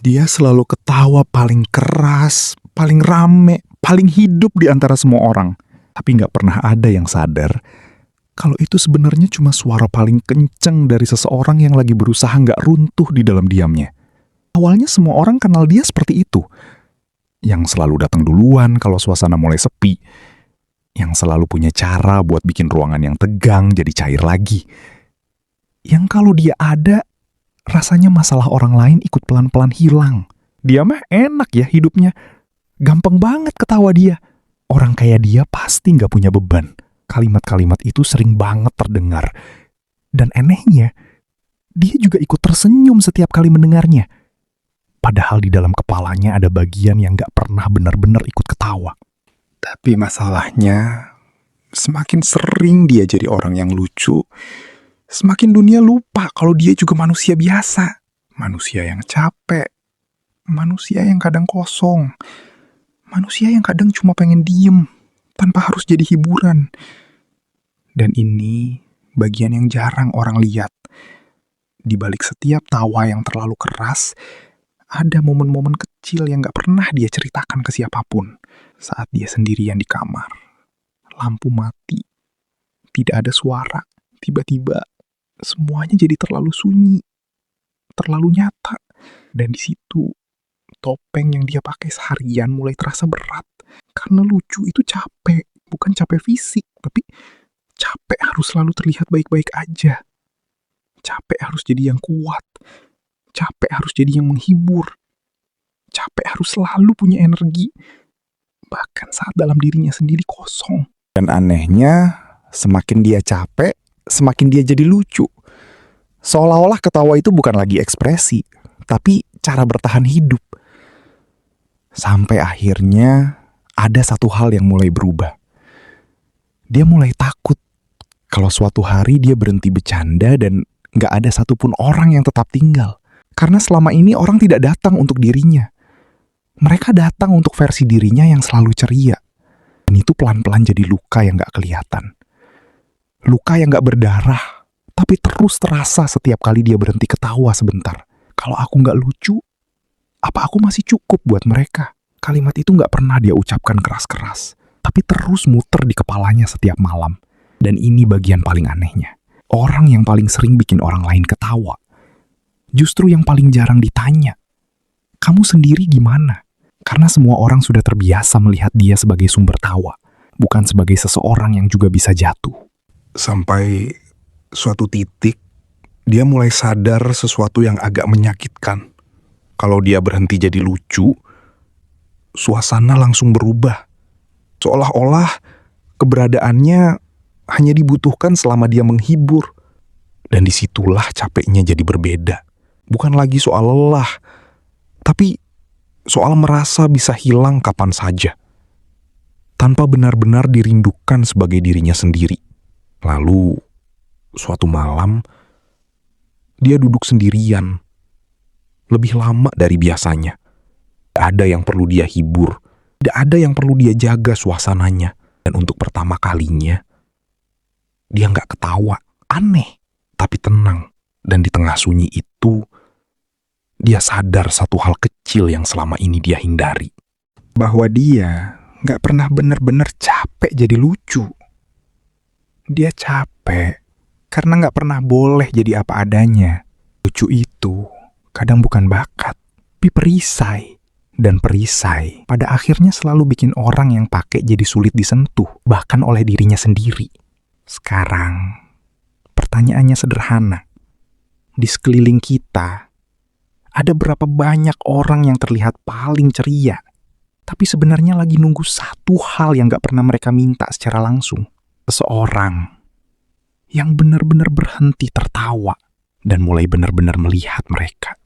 Dia selalu ketawa paling keras, paling rame, paling hidup di antara semua orang. Tapi nggak pernah ada yang sadar kalau itu sebenarnya cuma suara paling kenceng dari seseorang yang lagi berusaha nggak runtuh di dalam diamnya. Awalnya semua orang kenal dia seperti itu. Yang selalu datang duluan kalau suasana mulai sepi. Yang selalu punya cara buat bikin ruangan yang tegang jadi cair lagi. Yang kalau dia ada, rasanya masalah orang lain ikut pelan-pelan hilang. Dia mah enak ya hidupnya. Gampang banget ketawa dia. Orang kayak dia pasti gak punya beban. Kalimat-kalimat itu sering banget terdengar. Dan anehnya, dia juga ikut tersenyum setiap kali mendengarnya. Padahal di dalam kepalanya ada bagian yang gak pernah benar-benar ikut ketawa. Tapi masalahnya, semakin sering dia jadi orang yang lucu, semakin dunia lupa kalau dia juga manusia biasa. Manusia yang capek, manusia yang kadang kosong, manusia yang kadang cuma pengen diem tanpa harus jadi hiburan. Dan ini bagian yang jarang orang lihat. Di balik setiap tawa yang terlalu keras, ada momen-momen kecil yang gak pernah dia ceritakan ke siapapun. Saat dia sendirian di kamar, lampu mati, tidak ada suara, tiba-tiba semuanya jadi terlalu sunyi, terlalu nyata. Dan di situ topeng yang dia pakai seharian mulai terasa berat. Karena lucu itu capek, bukan capek fisik, tapi capek harus selalu terlihat baik-baik aja. Capek harus jadi yang kuat. Capek harus jadi yang menghibur. Capek harus selalu punya energi. Bahkan saat dalam dirinya sendiri kosong. Dan anehnya, semakin dia capek, semakin dia jadi lucu. Seolah-olah ketawa itu bukan lagi ekspresi, tapi cara bertahan hidup. Sampai akhirnya ada satu hal yang mulai berubah. Dia mulai takut kalau suatu hari dia berhenti bercanda dan gak ada satupun orang yang tetap tinggal. Karena selama ini orang tidak datang untuk dirinya. Mereka datang untuk versi dirinya yang selalu ceria. Dan itu pelan-pelan jadi luka yang gak kelihatan. Luka yang gak berdarah, tapi terus terasa setiap kali dia berhenti ketawa sebentar. Kalau aku gak lucu, apa aku masih cukup buat mereka? Kalimat itu gak pernah dia ucapkan keras-keras, tapi terus muter di kepalanya setiap malam. Dan ini bagian paling anehnya. Orang yang paling sering bikin orang lain ketawa, justru yang paling jarang ditanya, kamu sendiri gimana? Karena semua orang sudah terbiasa melihat dia sebagai sumber tawa, bukan sebagai seseorang yang juga bisa jatuh. Sampai suatu titik, dia mulai sadar sesuatu yang agak menyakitkan. Kalau dia berhenti jadi lucu, suasana langsung berubah. Seolah-olah keberadaannya hanya dibutuhkan selama dia menghibur. Dan disitulah capeknya jadi berbeda. Bukan lagi soal lelah, tapi soal merasa bisa hilang kapan saja. Tanpa benar-benar dirindukan sebagai dirinya sendiri. Lalu, suatu malam, dia duduk sendirian. Lebih lama dari biasanya. Tidak ada yang perlu dia hibur. Tidak ada yang perlu dia jaga suasananya. Dan untuk pertama kalinya, dia nggak ketawa. Aneh, tapi tenang. Dan di tengah sunyi itu, dia sadar satu hal kecil yang selama ini dia hindari. Bahwa dia nggak pernah benar-benar capek jadi lucu. Dia capek karena nggak pernah boleh jadi apa adanya. Lucu itu kadang bukan bakat, tapi perisai. Dan perisai pada akhirnya selalu bikin orang yang pakai jadi sulit disentuh, bahkan oleh dirinya sendiri. Sekarang, pertanyaannya sederhana. Di sekeliling kita, ada berapa banyak orang yang terlihat paling ceria, tapi sebenarnya lagi nunggu satu hal yang gak pernah mereka minta secara langsung. Seseorang yang benar-benar berhenti tertawa dan mulai benar-benar melihat mereka.